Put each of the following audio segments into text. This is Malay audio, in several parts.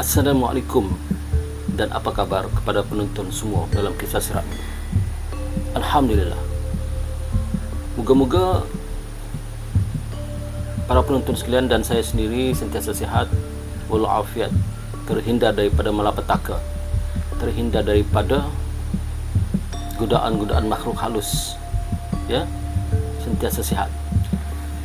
Assalamualaikum dan apa kabar kepada penonton semua dalam kisah seram. Alhamdulillah. Moga-moga para penonton sekalian dan saya sendiri sentiasa sihat walafiat, terhindar daripada malapetaka, terhindar daripada godaan-godaan makhluk halus, ya, sentiasa sihat.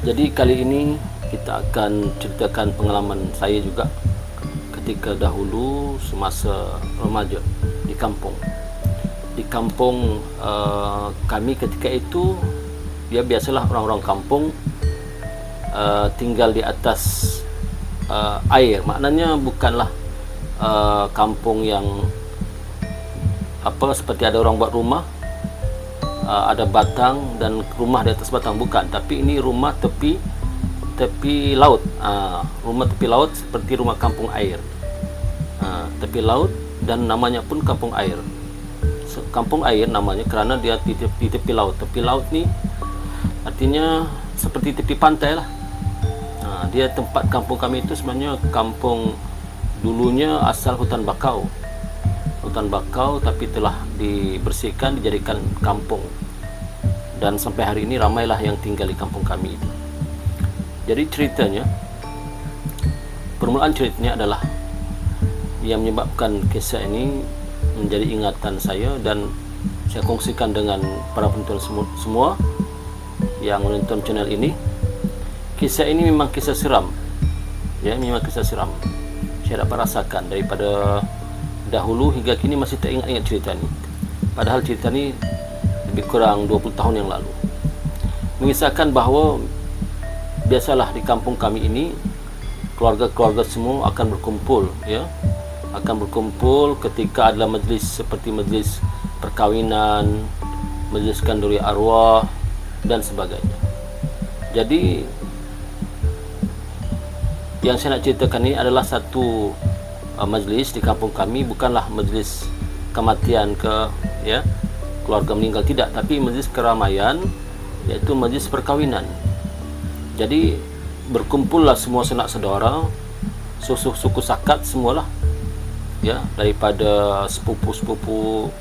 Jadi kali ini kita akan ceritakan pengalaman saya juga ketika dahulu semasa remaja di kampung. Di kampung kami ketika itu, ya biasalah orang-orang kampung tinggal di atas air. Maknanya bukanlah kampung yang seperti ada orang buat rumah, ada batang dan rumah di atas batang, bukan. Tapi ini rumah tepi laut. Rumah tepi laut seperti rumah kampung air. Tepi laut, dan namanya pun kampung air. Kampung air namanya kerana dia di tepi laut. Tepi laut ni artinya seperti tepi pantai lah. Dia tempat kampung kami itu sebenarnya kampung dulunya asal hutan bakau. Hutan bakau, tapi telah dibersihkan, dijadikan kampung. Dan sampai hari ini ramailah yang tinggal di kampung kami itu. Jadi ceritanya, permulaan ceritanya adalah yang menyebabkan kisah ini menjadi ingatan saya dan saya kongsikan dengan para penonton semua yang menonton channel ini. Kisah ini memang kisah seram, ya, memang kisah seram. Saya dapat rasakan daripada dahulu hingga kini masih teringat-ingat cerita ini. Padahal cerita ini lebih kurang 20 tahun yang lalu. Mengisahkan bahawa biasalah di kampung kami ini keluarga-keluarga semua akan berkumpul, ya, akan berkumpul ketika adalah majlis seperti majlis perkahwinan, majlis kanduri arwah dan sebagainya. Jadi yang saya nak ceritakan ini adalah satu majlis di kampung kami, bukanlah majlis kematian ya, keluarga meninggal, tidak, tapi majlis keramaian, iaitu majlis perkahwinan. Jadi berkumpullah semua sanak saudara, suku sakat semualah, ya, daripada sepupu-sepupu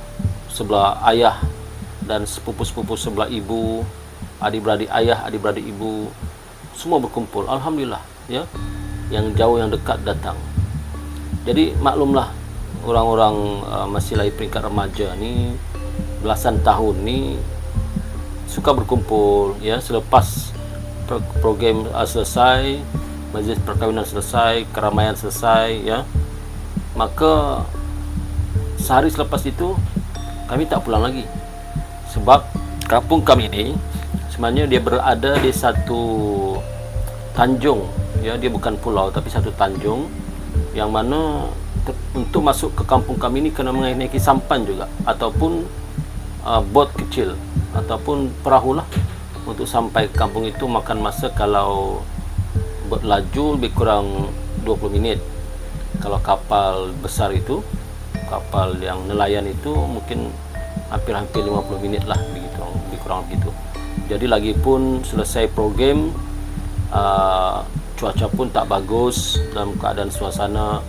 sebelah ayah dan sepupu-sepupu sebelah ibu, adik-beradik ayah, adik-beradik ibu, semua berkumpul. Alhamdulillah, ya, yang jauh yang dekat datang. Jadi maklumlah, orang-orang masih lagi peringkat remaja ni, belasan tahun ni suka berkumpul, ya, selepas program selesai, majlis perkahwinan selesai, keramaian selesai, ya, maka sehari selepas itu kami tak pulang lagi. Sebab kampung kami ini sebenarnya dia berada di satu tanjung, ya, dia bukan pulau tapi satu tanjung, yang mana untuk masuk ke kampung kami ini kena menaiki sampan juga, ataupun bot kecil ataupun perahu lah. Untuk sampai ke kampung itu makan masa, kalau bot laju lebih kurang 20 minit. Kalau kapal besar itu, kapal yang nelayan itu, mungkin hampir-hampir 50 minit lah, begitu, lebih kurang begitu. Jadi lagi pun selesai program, cuaca pun tak bagus, dalam keadaan suasana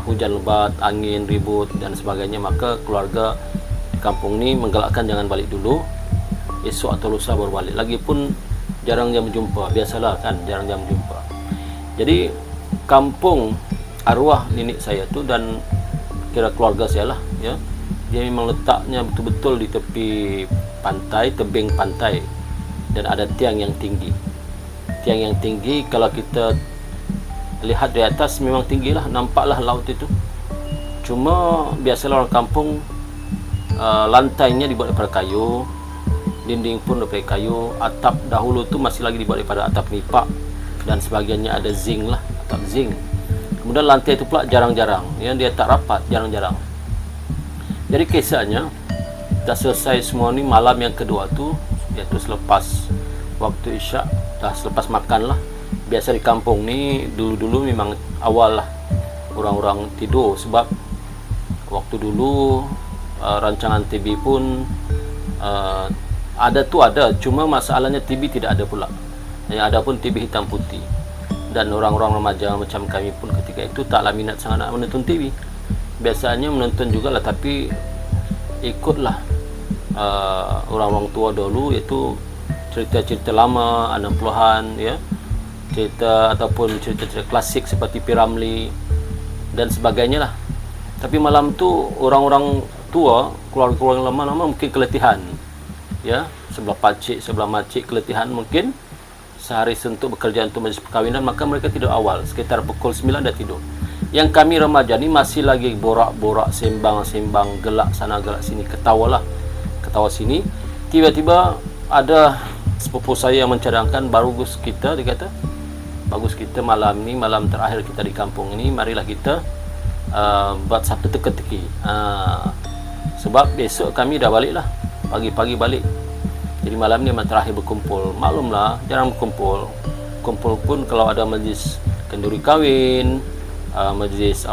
hujan lebat, angin, ribut dan sebagainya, maka keluarga di kampung ni menggalakkan jangan balik dulu, esok atau lusa baru balik. Lagipun jarang jam berjumpa, biasalah kan, jarang jam berjumpa. Jadi kampung arwah nenek saya tu dan kira keluarga saya lah, ya, dia memang letaknya betul-betul di tepi pantai, tebing pantai, dan ada tiang yang tinggi. Tiang yang tinggi, kalau kita lihat dari atas memang tinggilah, nampaklah laut itu. Cuma biasalah orang kampung, lantainya dibuat daripada kayu, dinding pun daripada kayu, atap dahulu tu masih lagi dibuat daripada atap nipak dan sebagainya, ada zinc lah, atap zinc. Kemudian lantai itu pula jarang-jarang, ya, dia tak rapat, jarang-jarang. Jadi kisahnya dah selesai semua ni, malam yang kedua tu, iaitu selepas waktu isyak, dah selepas makan lah. Biasa di kampung ni dulu-dulu memang awal lah orang-orang tidur, sebab waktu dulu rancangan TV pun ada, cuma masalahnya TV tidak ada pula. Yang ada pun TV hitam putih. Dan orang-orang remaja macam kami pun ketika itu taklah minat sangat nak menonton TV. Biasanya menonton jugalah, tapi ikutlah orang-orang tua dulu, iaitu cerita-cerita lama 60-an ya, cerita ataupun cerita-cerita klasik seperti P. Ramlee dan sebagainya lah. Tapi malam tu orang-orang tua, keluarga-keluarga lama-lama mungkin keletihan ya, sebelah pakcik sebelah makcik keletihan, mungkin sehari sentuk bekerja untuk majlis perkahwinan, maka mereka tidur awal, sekitar pukul 9 dah tidur. Yang kami remaja ni masih lagi borak-borak, sembang-sembang, gelak sana gelak sini, ketawa sini. Tiba-tiba ada sepupu saya yang mencadangkan, bagus kita, dia kata, bagus kita malam ni, malam terakhir kita di kampung ini, marilah kita buat satu teka-teki. Sebab besok kami dah balik lah, pagi-pagi balik. Jadi malam ni malam terakhir berkumpul. Maklumlah, jarang berkumpul. Kumpul pun kalau ada majlis kenduri kahwin, majlis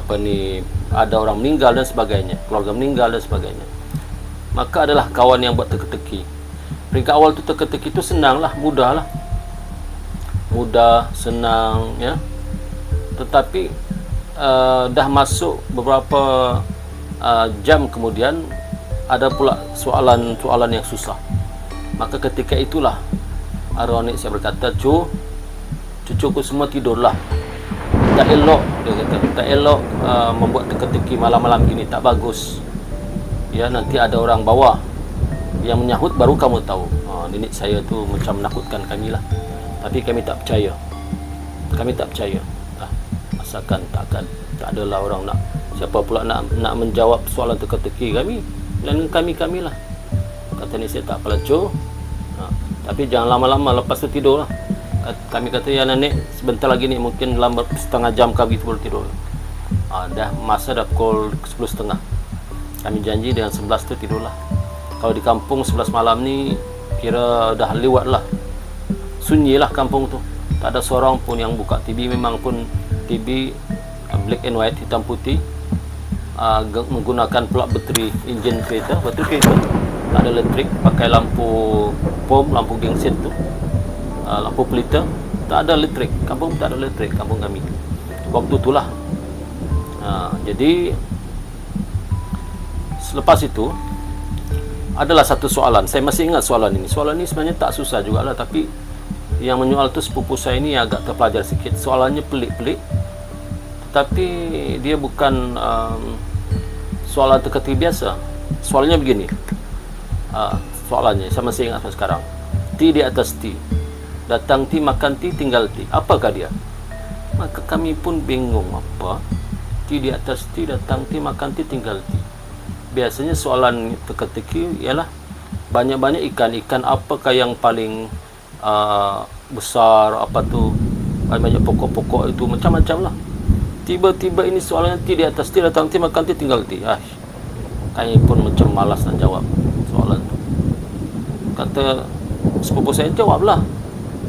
ada orang meninggal dan sebagainya, keluarga meninggal dan sebagainya. Maka adalah kawan yang buat teka-teki. Peringkat awal tu teka-teki tu senang lah, mudah lah, mudah, senang ya. Tetapi dah masuk beberapa jam kemudian ada pula soalan yang susah. Maka ketika itulah Aronik saya berkata, cucuku semua tidurlah, tak elok, dia kata, tak elok membuat teka-teki malam-malam gini, tak bagus ya, nanti ada orang bawah yang menyahut baru kamu tahu. Nenek saya tu macam menakutkan kami lah, tapi kami tak percaya, asalkan tak adalah orang nak, siapa pula nak menjawab soalan teka-teki kami, dan kami lah. Kata ni saya tak apalah tapi jangan lama-lama, lepas tu tidur lah. Kami kata, ya nenek, sebentar lagi ni, mungkin dalam setengah jam kami baru tidur. Dah masa dah pukul 10.30. Kami janji dengan 11 tu tidurlah. Kalau di kampung 11 malam ni kira dah lewat lah, sunyi lah kampung tu, tak ada seorang pun yang buka TV. Memang pun TV black and white, hitam putih, menggunakan pula bateri enjin kereta, tak ada elektrik, pakai lampu pom, lampu genset tu, lampu pelita, tak ada elektrik. Kampung tak ada elektrik, kampung kami waktu itulah. Jadi selepas itu adalah satu soalan, saya masih ingat soalan ini. Soalan ini sebenarnya tak susah jugalah, tapi yang menyoal tu sepupu saya ini agak terpelajar sikit. Soalannya pelik-pelik, tetapi dia bukan soalan teka-teki biasa. Soalnya begini, soalannya saya masih ingat sampai sekarang. Ti di atas ti, datang ti, makan ti, tinggal ti, apakah dia? Maka kami pun bingung, apa ti di atas ti, datang ti, makan ti, tinggal ti. Biasanya soalan teka-teki ialah banyak-banyak ikan, apakah yang paling besar, apa tu, banyak pokok-pokok itu, macam-macam lah. Tiba-tiba ini soalannya ti di atas ti, datang ti, makan ti, tinggal ti. Kami pun macam malas nak jawab soalan tu. Kata sepupu saya, jawablah.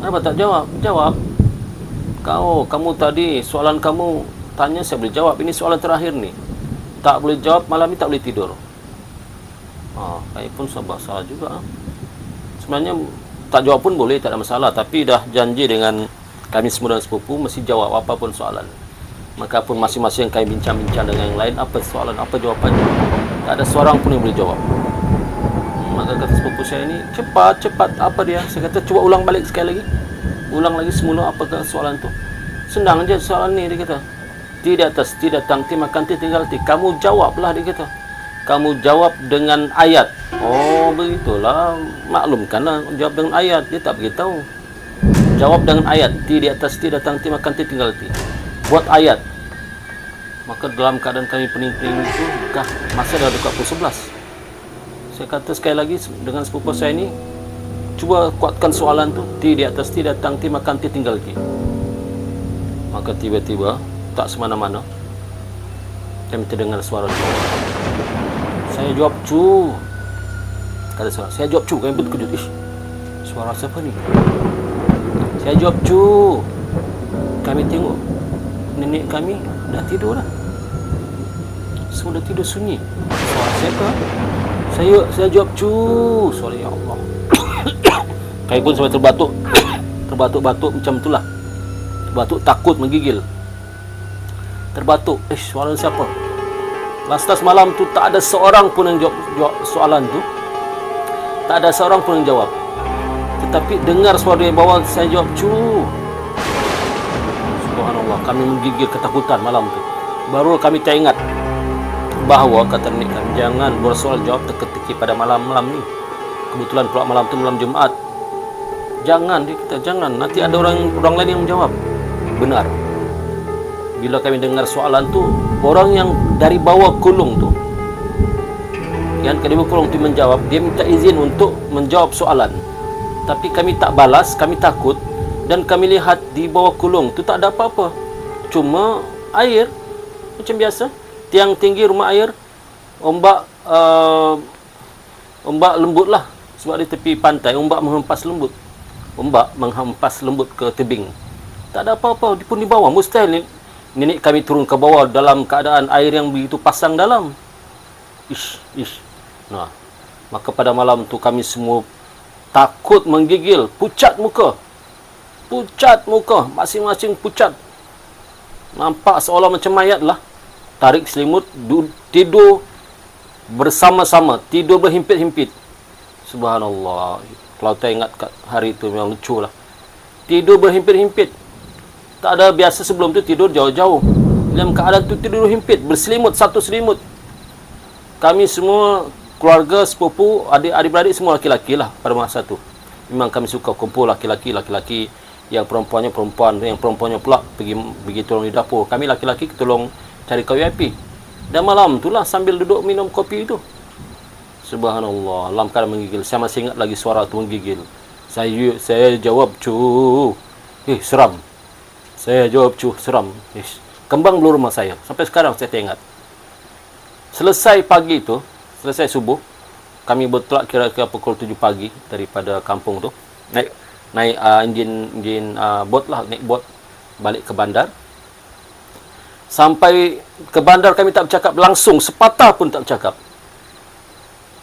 Kenapa tak jawab? Jawab. Kamu tadi soalan kamu tanya, saya boleh jawab. Ini soalan terakhir ni, tak boleh jawab, malam ni tak boleh tidur. Kami pun salah juga. Sebenarnya tak jawab pun boleh, tak ada masalah, tapi dah janji dengan kami semua dan sepupu mesti jawab apapun soalan. Maka pun masing-masing kami bincang-bincang dengan yang lain, apa soalan, apa jawapannya. Tak ada seorang pun yang boleh jawab. Maka kata sepupu saya ni, cepat, apa dia? Saya kata, cuba ulang balik sekali lagi. Ulang lagi semula, apakah soalan tu? Senang je soalan ni, dia kata. Ti di atas ti, datang ti, makan ti, tinggal ti. Kamu jawablah, dia kata. Kamu jawab dengan ayat. Oh, begitulah. Maklumkanlah, jawab dengan ayat. Dia tak beritahu. Jawab dengan ayat. Ti di atas ti, datang ti, makan ti, tinggal ti. Buat ayat. Maka dalam keadaan kami pening-pening itu, masa dah dekat pukul 11. Saya kata sekali lagi dengan sepupu saya ni, cuba kuatkan soalan tu. Ti di atas ti, datang ti, makan ti, tinggal ti. Maka tiba-tiba, tak semana-mana, kami terdengar suara tu. Saya jawab, cu. Kata suara, saya jawab, cu. Kami pun terkejut. Suara siapa ni? Saya jawab, cu. Kami tengok nenek kami dah tidur dah. Semua dah tidur, sunyi. Suara siapa? Saya jawab, cu. Suara, ya Allah. Kami pun sampai terbatuk macam itulah. batuk takut menggigil. Terbatuk, soalan siapa? Lantas malam tu tak ada seorang pun yang jawab soalan tu. Tak ada seorang pun yang jawab. Tetapi dengar suara dari bawah, saya jawab, cu. Subhanallah, kami menggigil ketakutan malam tu. Baru kami teringat bahawa kata nenek kami, jangan bersoal jawab teka-teki pada malam-malam ni. Kebetulan pula malam tu malam Jumaat. Jangan, dia kata, jangan. Nanti ada orang lain yang menjawab. Benar. Bila kami dengar soalan tu, orang yang dari bawah kolong tu, yang dari bawah kolong tu menjawab, dia minta izin untuk menjawab soalan. Tapi kami tak balas, kami takut. Dan kami lihat di bawah kolong tu tak ada apa-apa. Cuma air, macam biasa. Tiang tinggi rumah air, ombak lembut lah. Sebab di tepi pantai, ombak menghempas lembut. Ombak menghempas lembut ke tebing. Tak ada apa-apa pun di bawah. Mustahil nenek kami turun ke bawah dalam keadaan air yang begitu pasang dalam. Nah, maka pada malam tu kami semua takut menggigil, pucat muka. Pucat muka, masing-masing pucat. Nampak seolah macam mayat lah. Tarik selimut, tidur bersama-sama, tidur berhimpit-himpit. Subhanallah. Kalau saya ingat hari itu memang lucu lah. Tidur berhimpit-himpit. Tak ada, biasa sebelum tu tidur jauh-jauh. Dalam keadaan tu tidur himpit, berselimut, satu selimut. Kami semua, keluarga, sepupu, adik-beradik semua laki-laki lah pada masa tu. Memang kami suka kumpul laki-laki. Yang perempuannya perempuan, yang perempuannya pula pergi tolong di dapur. Kami laki-laki tolong cari kayu api. Dan malam tu lah sambil duduk minum kopi itu. Subhanallah, dalam keadaan menggigil. Saya masih ingat lagi suara tu menggigil. Saya jawab, cu. Seram. Saya jawab, cu, seram. Kembang bulu rumah saya. Sampai sekarang saya ingat. Selesai pagi tu, selesai subuh, kami bertolak kira-kira pukul 7 pagi daripada kampung tu. Naik enjin bot lah, naik bot balik ke bandar. Sampai ke bandar kami tak bercakap langsung, sepatah pun tak bercakap.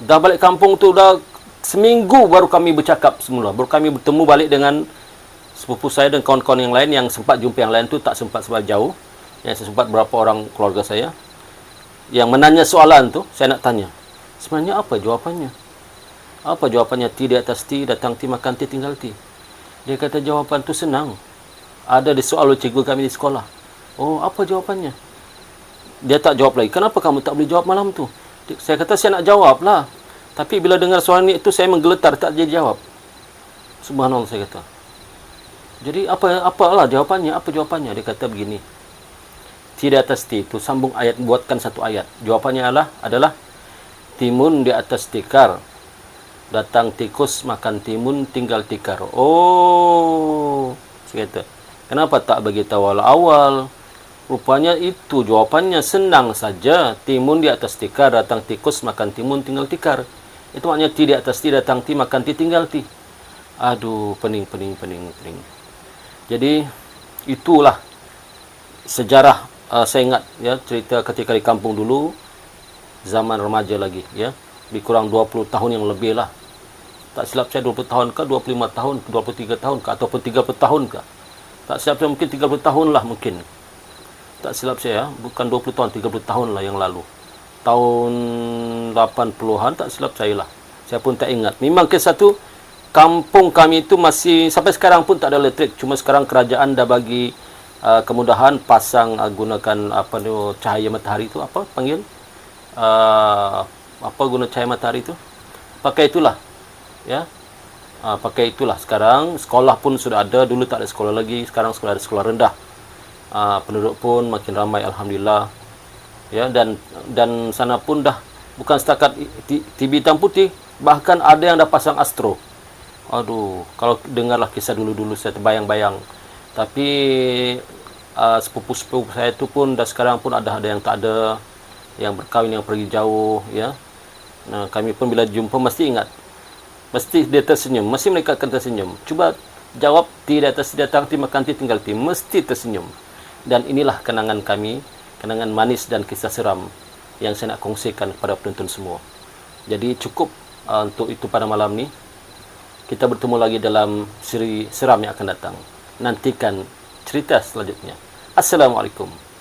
Dah balik kampung tu dah seminggu baru kami bercakap semula. Baru kami bertemu balik dengan sepupu saya dan kawan-kawan yang lain yang sempat jumpa yang lain tu tak sempat sebab jauh. Yang sempat beberapa orang keluarga saya yang menanya soalan tu, saya nak tanya. Sebenarnya apa jawapannya? Apa jawapannya? Ti di atas ti, datang ti, makan ti, tinggal ti. Dia kata jawapan tu senang. Ada di soal cikgu kami di sekolah. Oh, apa jawapannya? Dia tak jawab lagi. Kenapa kamu tak boleh jawab malam tu? Saya kata saya nak jawab lah. Tapi bila dengar soalan ni itu saya menggeletar, tak jadi jawab. Subhanallah, saya kata. Jadi apalah jawapannya? Apa jawapannya? Dia kata begini. Ti di atas ti itu sambung ayat, buatkan satu ayat. Jawapannya adalah timun di atas tikar. Datang tikus, makan timun, tinggal tikar. Oh, saya kata. Kenapa tak bagi tahu awal-awal? Rupanya itu jawapannya senang saja. Timun di atas tikar, datang tikus, makan timun, tinggal tikar. Itu maknanya ti di atas ti, datang ti, makan ti, tinggal ti. Aduh, pening. Jadi, itulah sejarah. Saya ingat ya, cerita ketika di kampung dulu, zaman remaja lagi ya. Lebih kurang 20 tahun yang lebih lah. Tak silap saya 20 tahun ke, 25 tahun, 23 tahun ke, ataupun 30 tahun ke. Tak silap saya mungkin 30 tahun lah mungkin. Tak silap saya, bukan 20 tahun, 30 tahun lah yang lalu. Tahun 80-an tak silap saya lah. Saya pun tak ingat. Memang ke satu, kampung kami itu masih, sampai sekarang pun tak ada elektrik. Cuma sekarang kerajaan dah bagi kemudahan pasang gunakan cahaya matahari itu, apa panggil? Apa guna cahaya matahari itu? Pakai itulah. Ya. Pakai itulah sekarang. Sekolah pun sudah ada, dulu tak ada sekolah lagi, sekarang sekolah ada sekolah rendah. Penduduk pun makin ramai alhamdulillah. Ya, dan sana pun dah bukan setakat TV hitam putih, bahkan ada yang dah pasang astro. Aduh, kalau dengarlah kisah dulu-dulu saya terbayang-bayang. Tapi sepupu-sepupu saya itu pun dah sekarang pun ada yang tak ada, yang berkahwin, yang pergi jauh ya. Nah, kami pun bila jumpa mesti ingat. Mesti dia tersenyum, mesti mereka akan tersenyum. Cuba jawab ti di atas datang ti, makan ti, tinggal ti, mesti tersenyum. Dan inilah kenangan kami, kenangan manis dan kisah seram yang saya nak kongsikan kepada penonton semua. Jadi cukup untuk itu pada malam ni. Kita bertemu lagi dalam siri seram yang akan datang. Nantikan cerita selanjutnya. Assalamualaikum.